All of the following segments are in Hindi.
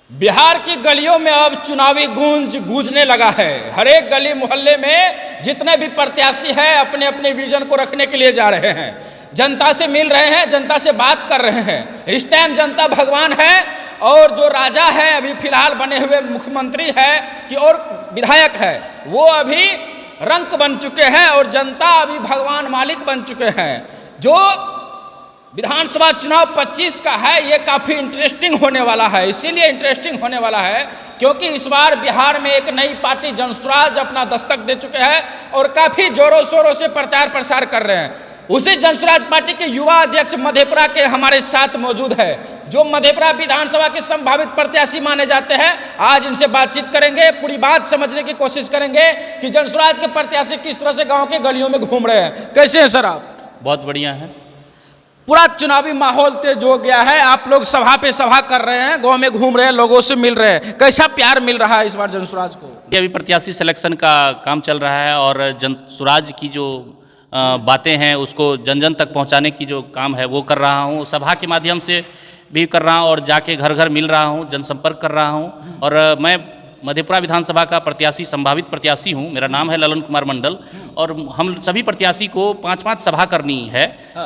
बिहार की गलियों में अब चुनावी गूंज गूंजने लगा है। हर एक गली मोहल्ले में जितने भी प्रत्याशी हैं अपने अपने विजन को रखने के लिए जा रहे हैं, जनता से मिल रहे हैं, जनता से बात कर रहे हैं। इस टाइम जनता भगवान है और जो राजा है अभी फिलहाल बने हुए मुख्यमंत्री है कि और विधायक है वो अभी रंक बन चुके हैं और जनता अभी भगवान मालिक बन चुके हैं। जो विधानसभा चुनाव 25 का है ये काफ़ी इंटरेस्टिंग होने वाला है। इसीलिए इंटरेस्टिंग होने वाला है क्योंकि इस बार बिहार में एक नई पार्टी जनसुराज अपना दस्तक दे चुके हैं और काफ़ी जोरों शोरों से प्रचार प्रसार कर रहे हैं। उसी जनसुराज पार्टी के युवा अध्यक्ष मधेपुरा के हमारे साथ मौजूद है, जो मधेपुरा विधानसभा के संभावित प्रत्याशी माने जाते हैं। आज इनसे बातचीत करेंगे, पूरी बात समझने की कोशिश करेंगे कि जनसुराज के प्रत्याशी किस तरह से गाँव के गलियों में घूम रहे हैं। कैसे हैं सर आप? बहुत बढ़िया है। पूरा चुनावी माहौल तेज हो गया है, आप लोग सभा पे सभा कर रहे हैं, गांव में घूम रहे हैं, लोगों से मिल रहे हैं। कैसा प्यार मिल रहा है इस बार जनसुराज को? अभी प्रत्याशी सिलेक्शन का काम चल रहा है और जनसुराज की जो बातें हैं उसको जन जन तक पहुंचाने की जो काम है वो कर रहा हूं। सभा के माध्यम से भी कर रहा हूं और जाके घर घर मिल रहा हूं, जनसंपर्क कर रहा हूं। और मैं मधेपुरा विधानसभा का प्रत्याशी, संभावित प्रत्याशी हूं। मेरा नाम है ललन कुमार मंडल और हम सभी प्रत्याशी को 5-5 सभा करनी है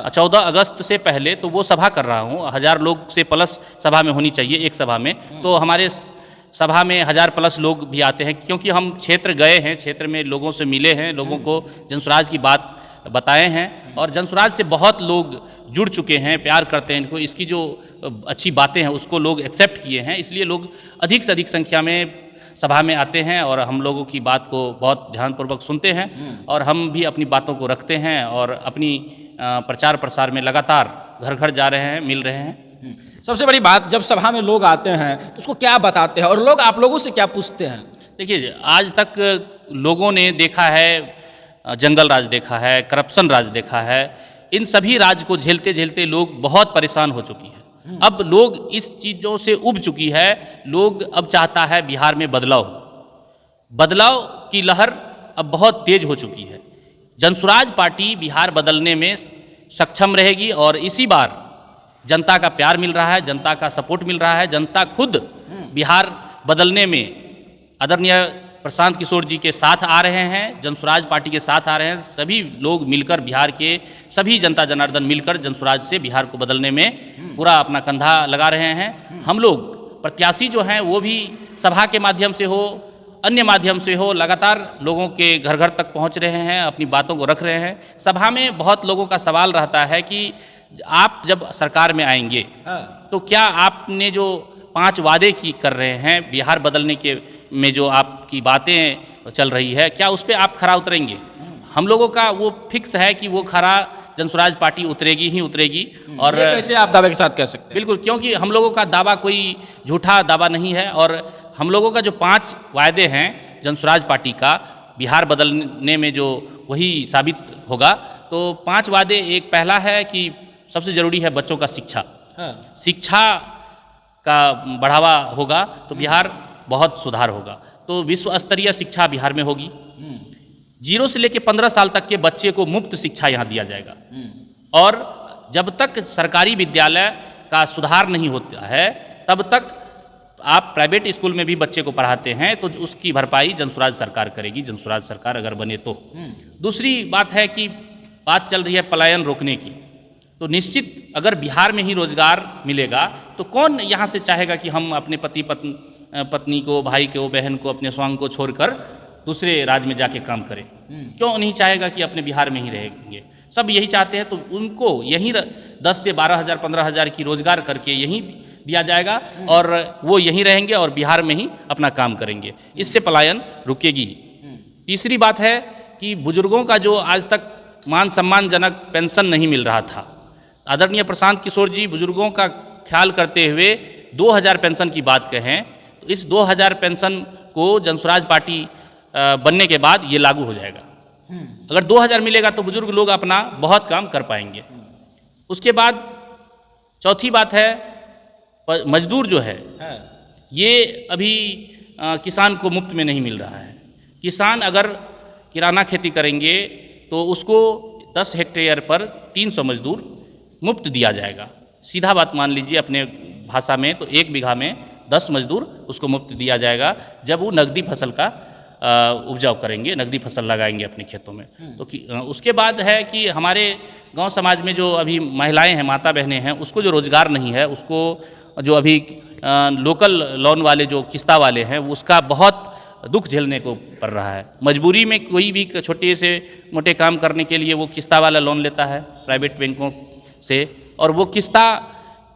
14 अगस्त से पहले, तो वो सभा कर रहा हूं। 1000 लोग से प्लस सभा में होनी चाहिए एक सभा में, तो हमारे सभा में 1000 प्लस लोग भी आते हैं क्योंकि हम क्षेत्र गए हैं, क्षेत्र में लोगों से मिले हैं, लोगों को जनसुराज की बात बताए हैं और जनसुराज से बहुत लोग जुड़ चुके हैं, प्यार करते हैं इनको। इसकी जो अच्छी बातें हैं उसको लोग एक्सेप्ट किए हैं, इसलिए लोग अधिक से अधिक संख्या में सभा में आते हैं और हम लोगों की बात को बहुत ध्यानपूर्वक सुनते हैं और हम भी अपनी बातों को रखते हैं और अपनी प्रचार प्रसार में लगातार घर घर जा रहे हैं, मिल रहे हैं। सबसे बड़ी बात, जब सभा में लोग आते हैं तो उसको क्या बताते हैं और लोग आप लोगों से क्या पूछते हैं? देखिए, आज तक लोगों ने देखा है, जंगल राज देखा है, करप्शन राज देखा है, इन सभी राज को झेलते झेलते लोग बहुत परेशान हो चुकी है। अब लोग इस चीज़ों से उब चुकी है, लोग अब चाहता है बिहार में बदलाव। बदलाव की लहर अब बहुत तेज हो चुकी है। जनसुराज पार्टी बिहार बदलने में सक्षम रहेगी और इसी बार जनता का प्यार मिल रहा है, जनता का सपोर्ट मिल रहा है। जनता खुद बिहार बदलने में आदरणीय प्रशांत किशोर जी के साथ आ रहे हैं, जनसुराज पार्टी के साथ आ रहे हैं। सभी लोग मिलकर, बिहार के सभी जनता जनार्दन मिलकर जनसुराज से बिहार को बदलने में पूरा अपना कंधा लगा रहे हैं। हम लोग प्रत्याशी जो हैं वो भी सभा के माध्यम से हो, अन्य माध्यम से हो, लगातार लोगों के घर घर तक पहुंच रहे हैं, अपनी बातों को रख रहे हैं। सभा में बहुत लोगों का सवाल रहता है कि आप जब सरकार में आएंगे तो क्या आपने जो 5 वादे की कर रहे हैं बिहार बदलने के में, जो आपकी बातें चल रही है, क्या उस पर आप खरा उतरेंगे? हम लोगों का वो फिक्स है कि वो खरा जनसुराज पार्टी उतरेगी ही उतरेगी। और कैसे आप दावे के साथ कह सकते हैं? बिल्कुल, क्योंकि हम लोगों का दावा कोई झूठा दावा नहीं है और हम लोगों का जो 5 वायदे हैं जनसुराज पार्टी का बिहार बदलने में, जो वही साबित होगा। तो 5 वादे, एक पहला है कि सबसे ज़रूरी है बच्चों का शिक्षा। शिक्षा का बढ़ावा होगा तो बिहार बहुत सुधार होगा। तो विश्व स्तरीय शिक्षा बिहार में होगी। 0 से लेकर 15 साल तक के बच्चे को मुफ्त शिक्षा यहाँ दिया जाएगा। और जब तक सरकारी विद्यालय का सुधार नहीं होता है तब तक आप प्राइवेट स्कूल में भी बच्चे को पढ़ाते हैं तो उसकी भरपाई जनसुराज सरकार करेगी, जनसुराज सरकार अगर बने तो। दूसरी बात है कि बात चल रही है पलायन रोकने की, तो निश्चित अगर बिहार में ही रोजगार मिलेगा तो कौन यहाँ से चाहेगा कि हम अपने पति पत्नी को, भाई को, बहन को, अपने स्वांग को छोड़कर दूसरे राज्य में जाके काम करें? क्यों नहीं चाहेगा कि अपने बिहार में ही रहेंगे? सब यही चाहते हैं। तो उनको यहीं 10 से 12 हज़ार 15 हज़ार की रोजगार करके यहीं दिया जाएगा और वो यहीं रहेंगे और बिहार में ही अपना काम करेंगे। इससे पलायन रुकेगी। तीसरी बात है कि बुजुर्गों का जो आज तक मान सम्मानजनक पेंशन नहीं मिल रहा था, आदरणीय प्रशांत किशोर जी बुजुर्गों का ख्याल करते हुए 2000 पेंशन की बात कहें तो इस 2000 पेंशन को जनसुराज पार्टी बनने के बाद ये लागू हो जाएगा। अगर 2000 मिलेगा तो बुजुर्ग लोग अपना बहुत काम कर पाएंगे। उसके बाद चौथी बात है मजदूर जो है ये अभी किसान को मुफ्त में नहीं मिल रहा है। किसान अगर किराना खेती करेंगे तो उसको 10 हेक्टेयर पर 300 मजदूर मुफ्त दिया जाएगा। सीधा बात मान लीजिए अपने भाषा में तो 1 बीघा में 10 मजदूर उसको मुफ्त दिया जाएगा जब वो नकदी फसल का उपजाऊ करेंगे, नकदी फसल लगाएंगे अपने खेतों में। तो उसके बाद है कि हमारे गांव समाज में जो अभी महिलाएं हैं, माता बहनें हैं, उसको जो रोज़गार नहीं है, उसको जो अभी लोकल लोन वाले जो किस्ता वाले हैं उसका बहुत दुख झेलने को पड़ रहा है। मजबूरी में कोई भी छोटे से मोटे काम करने के लिए वो किस्ता वाला लोन लेता है प्राइवेट बैंकों से, और वो किस्ता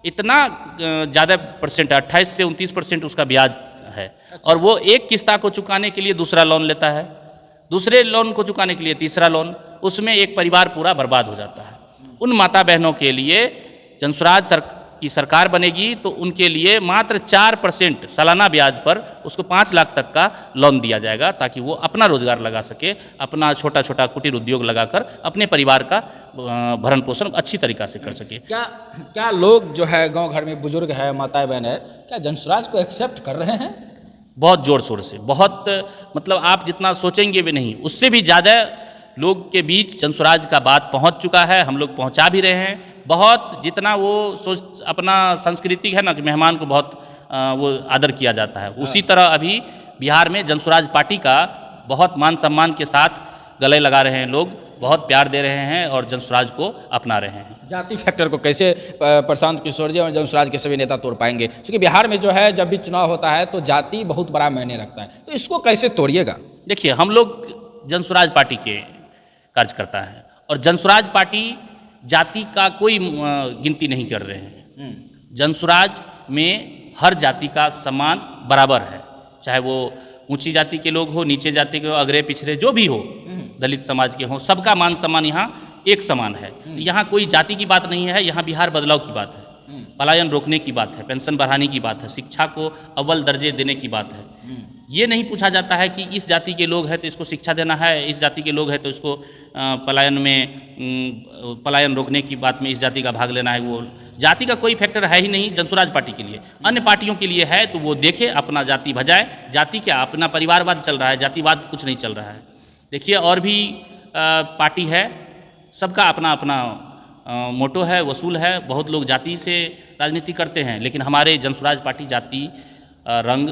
इतना ज़्यादा परसेंट 28 से 29% उसका ब्याज है। और वो एक किस्ता को चुकाने के लिए दूसरा लोन लेता है, दूसरे लोन को चुकाने के लिए तीसरा लोन, उसमें एक परिवार पूरा बर्बाद हो जाता है। उन माता बहनों के लिए जनसुराज की सरकार बनेगी तो उनके लिए मात्र 4% सालाना ब्याज पर उसको 5 लाख तक का लोन दिया जाएगा, ताकि वो अपना रोजगार लगा सके, अपना छोटा छोटा कुटीर उद्योग लगाकर अपने परिवार का भरण पोषण अच्छी तरीक़ा से कर सके। क्या लोग जो है गांव घर में बुजुर्ग है, माताएं बहन है, क्या जनसुराज को एक्सेप्ट कर रहे हैं? बहुत ज़ोर शोर से, बहुत मतलब आप जितना सोचेंगे भी नहीं, उससे भी ज़्यादा लोग के बीच जनसुराज का बात पहुंच चुका है। हम लोग पहुंचा भी रहे हैं बहुत, जितना वो सोच अपना संस्कृति है ना कि मेहमान को बहुत वो आदर किया जाता है, उसी तरह अभी बिहार में जनसुराज पार्टी का बहुत मान सम्मान के साथ गले लगा रहे हैं लोग, बहुत प्यार दे रहे हैं और जनसुराज को अपना रहे हैं। जाति फैक्टर को कैसे प्रशांत किशोर जी और जनसुराज के सभी नेता तोड़ पाएंगे? क्योंकि बिहार में जो है जब भी चुनाव होता है तो जाति बहुत बड़ा मायने रखता है, तो इसको कैसे तोड़िएगा? देखिए, हम लोग जनसुराज पार्टी के कार्यकर्ता है और जनसुराज पार्टी जाति का कोई गिनती नहीं कर रहे हैं। जनसुराज में हर जाति का सम्मान बराबर है, चाहे वो ऊंची जाति के लोग हो, नीचे जाति के हो, अगरे पिछड़े जो भी हो, दलित समाज के हों, सबका मान सम्मान यहाँ एक समान है। यहाँ कोई जाति की बात नहीं है, यहाँ बिहार बदलाव की बात है, पलायन रोकने की बात है, पेंशन बढ़ाने की बात है, शिक्षा को अव्वल दर्जे देने की बात है। ये नहीं पूछा जाता है कि इस जाति के लोग हैं तो इसको शिक्षा देना है, इस जाति के लोग हैं तो इसको पलायन रोकने की बात में इस जाति का भाग लेना है। वो जाति का कोई फैक्टर है ही नहीं जनसुराज पार्टी के लिए। अन्य पार्टियों के लिए है तो वो देखे, अपना जाति भजाए। जाति क्या, अपना परिवारवाद चल रहा है, जातिवाद कुछ नहीं चल रहा है। देखिए, और भी पार्टी है, सबका अपना अपना मोटो है, वसूल है। बहुत लोग जाति से राजनीति करते हैं, लेकिन हमारे जनसुराज पार्टी जाति रंग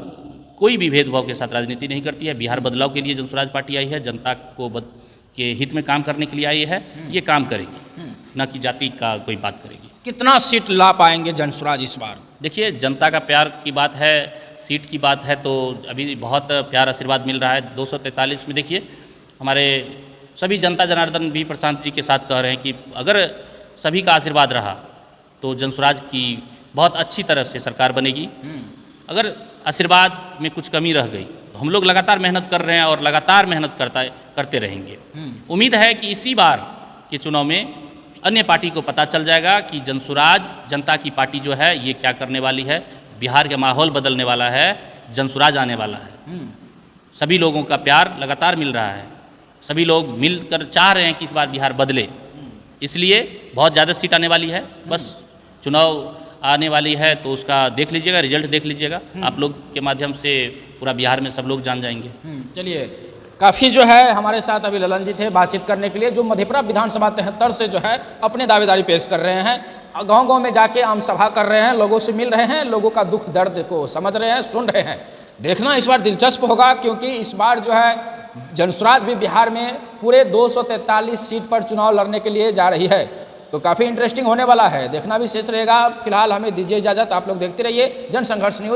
कोई भी भेदभाव के साथ राजनीति नहीं करती है। बिहार बदलाव के लिए जनसुराज पार्टी आई है, जनता को के हित में काम करने के लिए आई है। ये काम करेगी, न कि जाति का कोई बात करेगी। कितना सीट ला पाएंगे जनसुराज इस बार? देखिए, जनता का प्यार की बात है, सीट की बात है तो अभी बहुत प्यार आशीर्वाद मिल रहा है। 243 में देखिए, हमारे सभी जनता जनार्दन भी प्रशांत जी के साथ कह रहे हैं कि अगर सभी का आशीर्वाद रहा तो जनसुराज की बहुत अच्छी तरह से सरकार बनेगी। अगर आशीर्वाद में कुछ कमी रह गई तो हम लोग लगातार मेहनत कर रहे हैं और लगातार मेहनत करते रहेंगे। उम्मीद है कि इसी बार के चुनाव में अन्य पार्टी को पता चल जाएगा कि जनसुराज जनता की पार्टी जो है ये क्या करने वाली है। बिहार का माहौल बदलने वाला है, जनसुराज आने वाला है। सभी लोगों का प्यार लगातार मिल रहा है, सभी लोग मिलकर चाह रहे हैं कि इस बार बिहार बदले, इसलिए बहुत ज़्यादा सीट आने वाली है। बस चुनाव आने वाली है तो उसका देख लीजिएगा, रिजल्ट देख लीजिएगा। आप लोग के माध्यम से पूरा बिहार में सब लोग जान जाएंगे। चलिए, काफ़ी जो है हमारे साथ अभी ललन जी थे बातचीत करने के लिए, जो मधेपुरा विधानसभा 73 से जो है अपने दावेदारी पेश कर रहे हैं। गांव-गांव में जाके आम सभा कर रहे हैं, लोगों से मिल रहे हैं, लोगों का दुख दर्द को समझ रहे हैं, सुन रहे हैं। देखना इस बार दिलचस्प होगा, क्योंकि इस बार जो है जनसुराज भी बिहार में पूरे 243 सीट पर चुनाव लड़ने के लिए जा रही है। तो काफ़ी इंटरेस्टिंग होने वाला है, देखना भी शेष रहेगा। फिलहाल हमें दीजिए इजाज़त, आप लोग देखते रहिए जनसंघर्ष न्यूज़।